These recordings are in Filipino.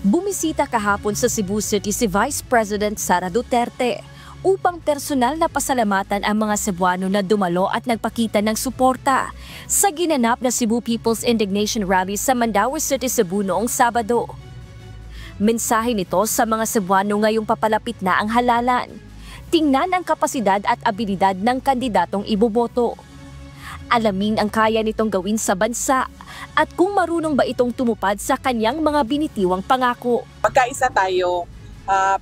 Bumisita kahapon sa Cebu City si Vice President Sara Duterte upang personal na pasalamatan ang mga Cebuano na dumalo at nagpakita ng suporta sa ginanap na Cebu People's Indignation Rally sa Mandaue City, Cebu noong Sabado. Mensahe nito sa mga Cebuano ngayong papalapit na ang halalan. Tingnan ang kapasidad at abilidad ng kandidatong iboboto. Alamin ang kaya nitong gawin sa bansa at kung marunong ba itong tumupad sa kanyang mga binitiwang pangako. Magkaisa tayo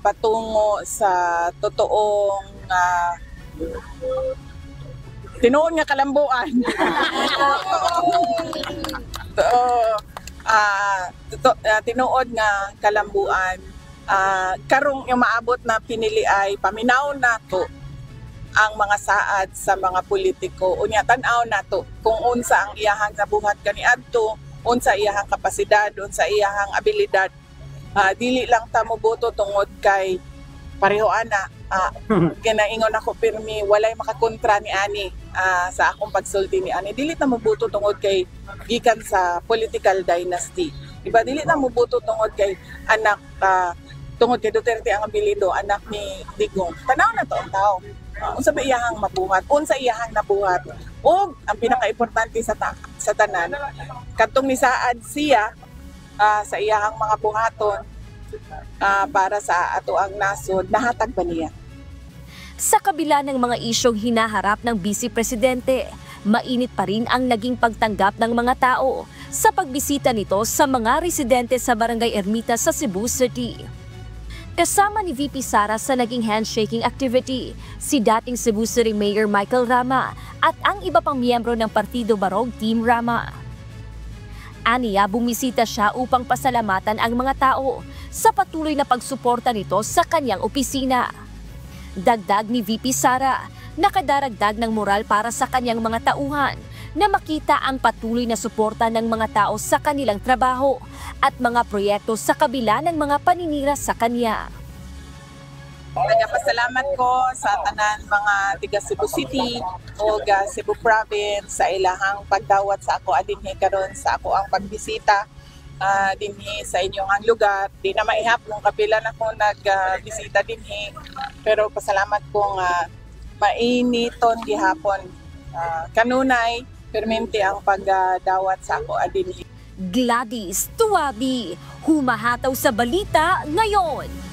patungo sa totoong tinuod nga kalambuan. Tinuod nga kalambuan. Karong yung maabot na pinili ay paminaw nato ang mga saad sa mga politiko. Unya tan-aw nato kung unsa ang iyahang nabuhat kaniadto, unsa iyahang kapasidad, unsa iyahang abilidad. Dili lang ta moboto tungod kay pareho ana. Ginaingon ako pirmi walay makakontra ni ani sa akong pagsulti ni ani. Dili ta moboto tungod kay gikan sa political dynasty. Diba dili ta moboto tungod kay anak tungod kay Duterte ang abilido, anak ni Digong. Tanaw na to ang tao. Unsa ba iyahang mabuhat, unsa iyahang nabuhat, o ang pinaka-importante sa tanan kadtong ni saad siya sa iyahang mga buhaton para sa ato ang nasod, nahatag ba niya? Sa kabila ng mga isyong hinaharap ng Vice Presidente, mainit pa rin ang naging pagtanggap ng mga tao sa pagbisita nito sa mga residente sa Barangay Ermita sa Cebu City. Kasama ni VP Sara sa naging handshaking activity, si dating Cebu City Mayor Michael Rama at ang iba pang miyembro ng Partido Barog Team Rama. Aniya, bumisita siya upang pasalamatan ang mga tao sa patuloy na pagsuporta nito sa kanyang opisina. Dagdag ni VP Sara, nakadaragdag ng moral para sa kanyang mga tauhan na makita ang patuloy na suporta ng mga tao sa kanilang trabaho at mga proyekto sa kabila ng mga paninira sa kanya. Nagapasalamat ko sa tanan mga tiga Cebu City o Cebu Province sa ilahang pagdawat sa ako adinhi karon sa ako ang pagbisita dinhi sa inyong ang lugar. Di na maihap kung kapila na ko nagbisita dinhi, pero pasalamat kong mainiton gihapon. Kanunay permente ang pagdawat sa ako adinhi. Gladys Tuwabi, humahataw sa balita ngayon.